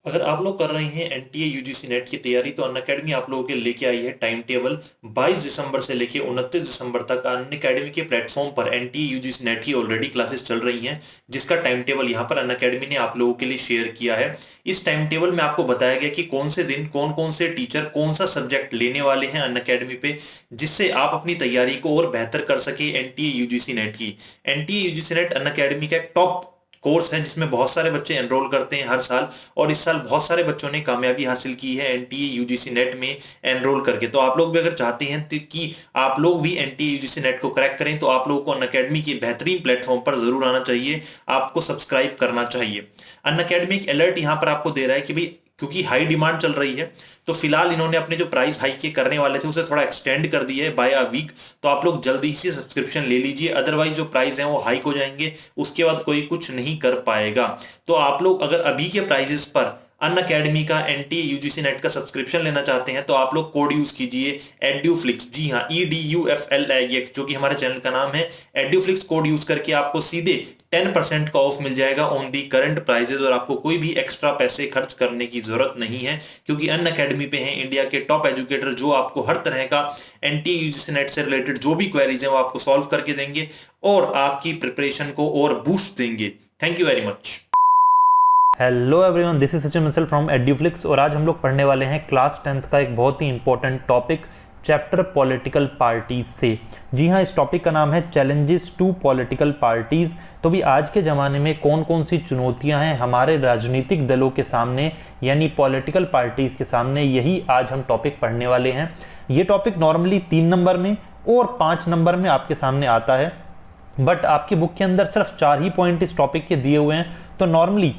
अगर आप लोग कर रहे हैं एनटीए यूजीसी नेट की तैयारी तो अनअकैडमी आप लोगों के लेके आई है टाइम टेबल 22 दिसंबर से लेके 29 दिसंबर तक अनअकैडमी के प्लेटफॉर्म पर एनटीए यूजीसी नेट की ऑलरेडी क्लासेस चल रही हैं, जिसका टाइम टेबल यहाँ पर अनअकैडमी ने आप लोगों के लिए शेयर किया है। इस टाइम टेबल में आपको बताया गया कि कौन से दिन कौन कौन से टीचर कौन सा सब्जेक्ट लेने वाले हैं अनअकैडमी पे, जिससे आप अपनी तैयारी को और बेहतर कर सके एनटीए यूजीसी नेट की। एनटीए यूजीसी नेट अनअकैडमी का एक टॉप कोर्स है जिसमें बहुत सारे बच्चे एनरोल करते हैं हर साल, और इस साल बहुत सारे बच्चों ने कामयाबी हासिल की है एनटीए यूजीसी नेट में एनरोल करके। तो आप लोग भी अगर चाहते हैं कि आप लोग भी एनटीए यूजीसी नेट को क्रैक करें तो आप लोगों को अनअकैडमी के बेहतरीन प्लेटफॉर्म पर जरूर आना चाहिए, आपको सब्सक्राइब करना चाहिए। अनअकैडमी एक अलर्ट यहाँ पर आपको दे रहा है कि भाई क्योंकि हाई डिमांड चल रही है तो फिलहाल इन्होंने अपने जो प्राइस हाई के करने वाले थे उसे थोड़ा एक्सटेंड कर दिया है बाय अ वीक। तो आप लोग जल्दी से सब्सक्रिप्शन ले लीजिए, अदरवाइज जो प्राइस है वो हाइक हो जाएंगे, उसके बाद कोई कुछ नहीं कर पाएगा। तो आप लोग अगर अभी के प्राइसेस पर अनअकैडमी का एनटीए यूजीसी नेट का सब्सक्रिप्शन लेना चाहते हैं तो आप लोग कोड यूज कीजिए एड्यूफ्लिक्स, जी हाँ EDUFLIX, जो कि हमारे चैनल का नाम है। एड्यूफ्लिक्स कोड यूज करके आपको सीधे 10% का ऑफ मिल जाएगा ऑन दी करंट प्राइजेस, और आपको कोई भी एक्स्ट्रा पैसे खर्च करने की जरूरत नहीं है, क्योंकि अनअकैडमी पे हैं इंडिया के टॉप एजुकेटर जो आपको हर तरह का एनटीए यूजीसी नेट से रिलेटेड जो भी क्वेरीज है वो आपको सॉल्व करके देंगे और आपकी प्रिपरेशन को और बूस्ट देंगे। Thank you very much. Hello everyone, this is Sachin Misal from Eduflix, और आज हम लोग पढ़ने वाले हैं क्लास 10th का एक बहुत ही important topic chapter political parties से। जी हाँ, इस टॉपिक का नाम है चैलेंजेस टू पॉलिटिकल पार्टीज। तो भी आज के ज़माने में कौन कौन सी चुनौतियां हैं हमारे राजनीतिक दलों के सामने, यानी पॉलिटिकल पार्टीज के सामने, यही आज हम टॉपिक पढ़ने वाले हैं। ये टॉपिक नॉर्मली 3 नंबर में और 5 नंबर में आपके सामने आता है, बट आपकी बुक के अंदर सिर्फ 4 ही पॉइंट इस टॉपिक के दिए हुए हैं। तो नॉर्मली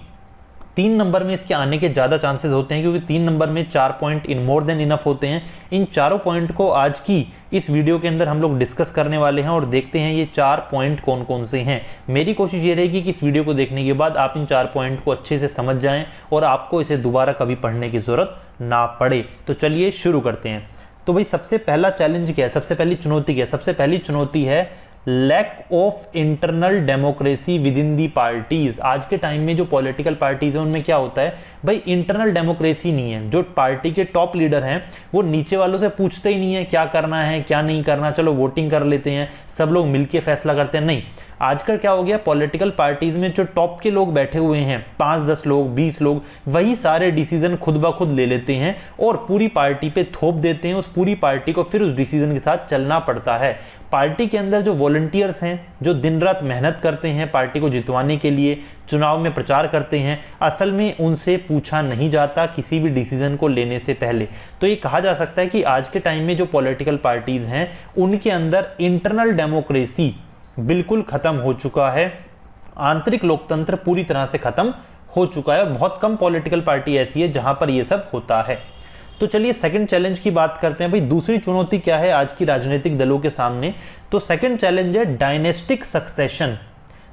3 नंबर में इसके आने के ज़्यादा चांसेस होते हैं, क्योंकि 3 नंबर में 4 point in more than enough होते हैं। इन चारों पॉइंट को आज की इस वीडियो के अंदर हम लोग डिस्कस करने वाले हैं और देखते हैं ये 4 पॉइंट कौन कौन से हैं। मेरी कोशिश ये रहेगी कि इस वीडियो को देखने के बाद आप इन 4 पॉइंट को अच्छे से समझ जाएं और आपको इसे दोबारा कभी पढ़ने की ज़रूरत ना पड़े। तो चलिए शुरू करते हैं। तो भाई सबसे पहला चैलेंज क्या है, सबसे पहली चुनौती क्या है? सबसे पहली चुनौती है lack of internal democracy within the parties. आज के टाइम में जो पॉलिटिकल पार्टीज हैं उनमें क्या होता है भाई, इंटरनल डेमोक्रेसी नहीं है। जो पार्टी के टॉप लीडर हैं वो नीचे वालों से पूछते ही नहीं है क्या करना है क्या नहीं करना, चलो वोटिंग कर लेते हैं, सब लोग मिलके फैसला करते हैं। नहीं, आजकल क्या हो गया, पॉलिटिकल पार्टीज में जो टॉप के लोग बैठे हुए हैं 5-10 लोग 20 लोग, वही सारे डिसीजन खुद ब खुद ले लेते हैं और पूरी पार्टी पे थोप देते हैं। उस पूरी पार्टी को फिर उस डिसीजन के साथ चलना पड़ता है। पार्टी के अंदर जो वॉलंटियर्स हैं, जो दिन रात मेहनत करते हैं पार्टी को जितवाने के लिए, चुनाव में प्रचार करते हैं, असल में उनसे पूछा नहीं जाता किसी भी डिसीजन को लेने से पहले। तो ये कहा जा सकता है कि आज के टाइम में जो पॉलिटिकल पार्टीज हैं उनके अंदर इंटरनल डेमोक्रेसी बिल्कुल खत्म हो चुका है। आंतरिक लोकतंत्र पूरी तरह से खत्म हो चुका है। बहुत कम पॉलिटिकल पार्टी ऐसी है जहां पर यह सब होता है। तो चलिए सेकंड चैलेंज की बात करते हैं। भाई दूसरी चुनौती क्या है आज की राजनीतिक दलों के सामने? तो सेकंड चैलेंज है डायनेस्टिक सक्सेशन।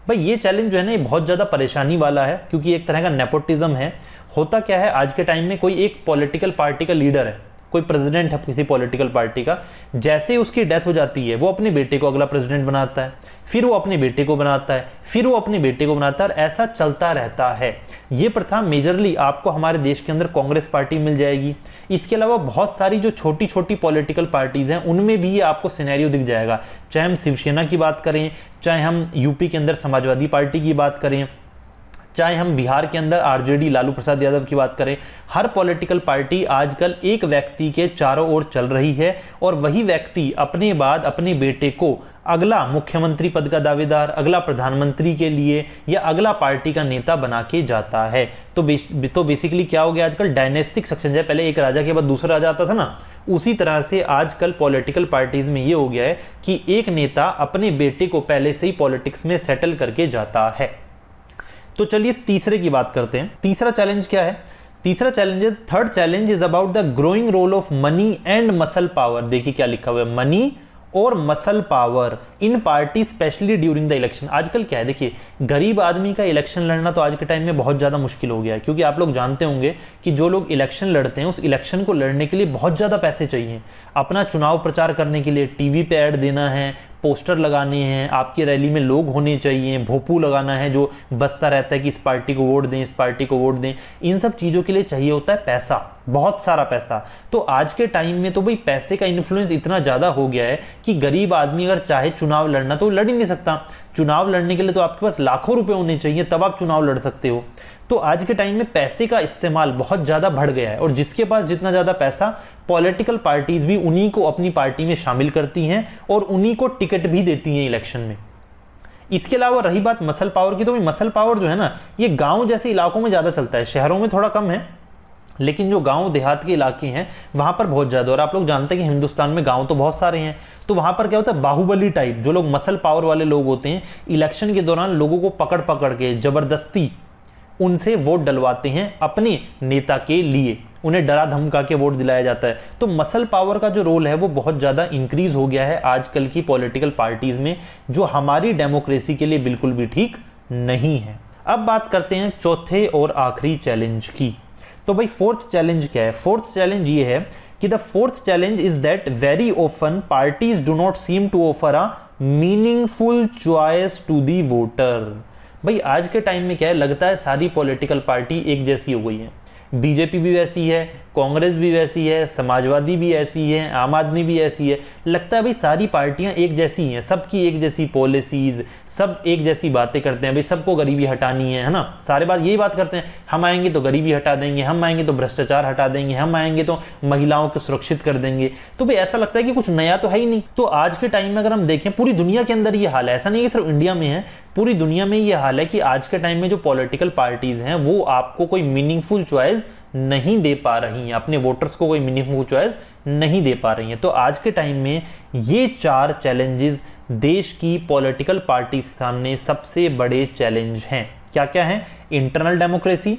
भाई ये चैलेंज जो है ना, ये बहुत ज़्यादा परेशानी वाला है, क्योंकि एक तरह का नेपोटिज्म है। होता क्या है, आज के टाइम में कोई एक पॉलिटिकल पार्टी का लीडर है, कोई प्रेसिडेंट है किसी पॉलिटिकल पार्टी का, जैसे ही उसकी डेथ हो जाती है वो अपने बेटे को अगला प्रेसिडेंट बनाता है, फिर वो अपने बेटे को बनाता है, फिर वो अपने बेटे को बनाता है, और ऐसा चलता रहता है। ये प्रथा मेजरली आपको हमारे देश के अंदर कांग्रेस पार्टी मिल जाएगी। इसके अलावा बहुत सारी जो छोटी छोटी पॉलिटिकल पार्टीज हैं उनमें भी ये आपको सिनेरियो दिख जाएगा। चाहे हम शिवसेना की बात करें, चाहे हम यूपी के अंदर समाजवादी पार्टी की बात करें, चाहे हम बिहार के अंदर आरजेडी लालू प्रसाद यादव की बात करें, हर पॉलिटिकल पार्टी आजकल एक व्यक्ति के चारों ओर चल रही है और वही व्यक्ति अपने बाद अपने बेटे को अगला मुख्यमंत्री पद का दावेदार, अगला प्रधानमंत्री के लिए या अगला पार्टी का नेता बना के जाता है। तो बेसिकली क्या हो गया, आजकल डायनेस्टिक सक्सेशन है। पहले एक राजा के बाद दूसरा राजा आता था ना, उसी तरह से आजकल पॉलिटिकल पार्टीज में ये हो गया है कि एक नेता अपने बेटे को पहले से ही पॉलिटिक्स में सेटल करके जाता है। तो चलिए तीसरे की बात करते हैं। तीसरा चैलेंज क्या है? तीसरा चैलेंज है, third challenge is about the growing role of money and muscle power. देखिए क्या लिखा हुआ है, मनी और muscle power in party specially during the election. आजकल क्या है, देखिए गरीब आदमी का इलेक्शन लड़ना तो आज के टाइम में बहुत ज़्यादा मुश्किल हो गया है, क्योंकि आप लोग जानते होंगे कि जो लोग इलेक्शन लड़ते हैं उस इलेक्शन को लड़ने के लिए बहुत ज़्यादा पैसे चाहिए। अपना चुनाव प्रचार करने के लिए टीवी पे ऐड देना है, पोस्टर लगाने हैं, आपकी रैली में लोग होने चाहिए, भोपू लगाना है जो बसता रहता है कि इस पार्टी को वोट दें, इस पार्टी को वोट दें, इन सब चीज़ों के लिए चाहिए होता है पैसा, बहुत सारा पैसा। तो आज के टाइम में तो भाई पैसे का इन्फ्लुएंस इतना ज़्यादा हो गया है कि गरीब आदमी अगर चाहे चुनाव लड़ना तो लड़ ही नहीं सकता। चुनाव लड़ने के लिए तो आपके पास लाखों रुपए होने चाहिए, तब आप चुनाव लड़ सकते हो। तो आज के टाइम में पैसे का इस्तेमाल बहुत ज़्यादा बढ़ गया है और जिसके पास जितना ज़्यादा पैसा, पॉलिटिकल पार्टीज भी उन्हीं को अपनी पार्टी में शामिल करती हैं और उन्हीं को टिकट भी देती हैं इलेक्शन में। इसके अलावा रही बात मसल पावर की, तो मसल पावर जो है ना, ये गांव जैसे इलाकों में ज़्यादा चलता है, शहरों में थोड़ा कम है, लेकिन जो गांव देहात के इलाके हैं वहां पर बहुत ज़्यादा। और आप लोग जानते हैं कि हिंदुस्तान में गांव तो बहुत सारे हैं, तो वहां पर क्या होता है, बाहुबली टाइप जो लोग मसल पावर वाले लोग होते हैं, इलेक्शन के दौरान लोगों को पकड़ पकड़ के जबरदस्ती उनसे वोट डलवाते हैं अपने नेता के लिए, उन्हें डरा धमका के वोट दिलाया जाता है। तो मसल पावर का जो रोल है वो बहुत ज़्यादा इंक्रीज हो गया है आजकल की पॉलिटिकल पार्टीज में, जो हमारी डेमोक्रेसी के लिए बिल्कुल भी ठीक नहीं है। अब बात करते हैं चौथे और आखिरी चैलेंज की। तो भाई फोर्थ चैलेंज क्या है? फोर्थ चैलेंज ये है कि the fourth challenge is that very often parties do not seem to offer a meaningful choice to the voter. भाई आज के टाइम में क्या है, लगता है सारी पॉलिटिकल पार्टी एक जैसी हो गई है। बीजेपी भी वैसी है, कांग्रेस भी वैसी है, समाजवादी भी ऐसी है, आम आदमी भी ऐसी है। लगता है भाई सारी पार्टियां एक जैसी हैं, सबकी एक जैसी पॉलिसीज, सब एक जैसी बातें करते हैं। भाई सबको गरीबी हटानी है ना, सारे बात यही बात करते हैं, हम आएंगे तो गरीबी हटा देंगे, हम आएंगे तो भ्रष्टाचार हटा देंगे, हम आएंगे तो महिलाओं को सुरक्षित कर देंगे। तो भाई ऐसा लगता है कि कुछ नया तो है ही नहीं। तो आज के टाइम में अगर हम देखें पूरी दुनिया के अंदर ये हाल है, ऐसा नहीं कि सिर्फ इंडिया में है, पूरी दुनिया में ये हाल है कि आज के टाइम में जो पॉलिटिकल पार्टीज हैं वो आपको कोई मीनिंगफुल चॉइस नहीं दे पा रही हैं, अपने वोटर्स को कोई मीनिंगफुल चॉइस नहीं दे पा रही हैं। तो आज के टाइम में ये 4 चैलेंजेस देश की पॉलिटिकल पार्टी के सामने सबसे बड़े चैलेंज हैं। क्या क्या हैं? Internal democracy,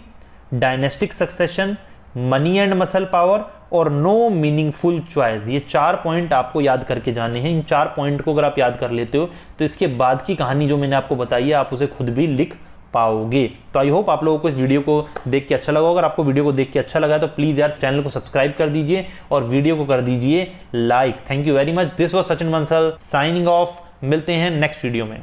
dynastic succession, money and muscle power और नो मीनिंगफुल चॉइस। ये 4 पॉइंट आपको याद करके जाने हैं। इन 4 पॉइंट को अगर आप याद कर लेते हो तो इसके बाद की कहानी जो मैंने आपको बताई है आप उसे खुद भी लिख पाओगे। तो आई होप आप लोगों को इस वीडियो को देख के अच्छा लगा। अगर आपको वीडियो को देख के अच्छा लगा तो प्लीज यार चैनल को सब्सक्राइब कर दीजिए और वीडियो को कर दीजिए like. Thank you very much. This was Sachin Bansal signing off. मिलते हैं नेक्स्ट वीडियो में।